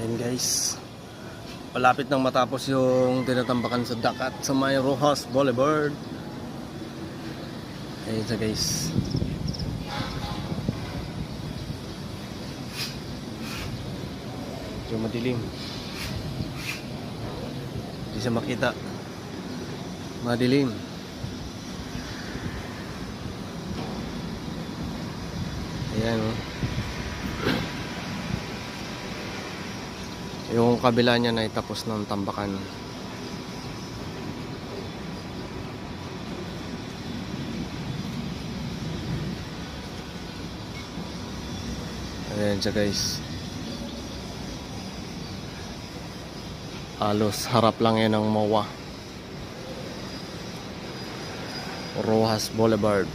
Ayan guys, malapit nang matapos yung tinatambakan sa dakat sa may Rojas Boulevard. Ayan siya guys. Medyo madilim, hindi siya makita, madilim. Ayan o. Yung kabila niya na itapos ng tambakan. Ayan siya guys. Halos harap lang yan ng MOA Rojas Boulevard.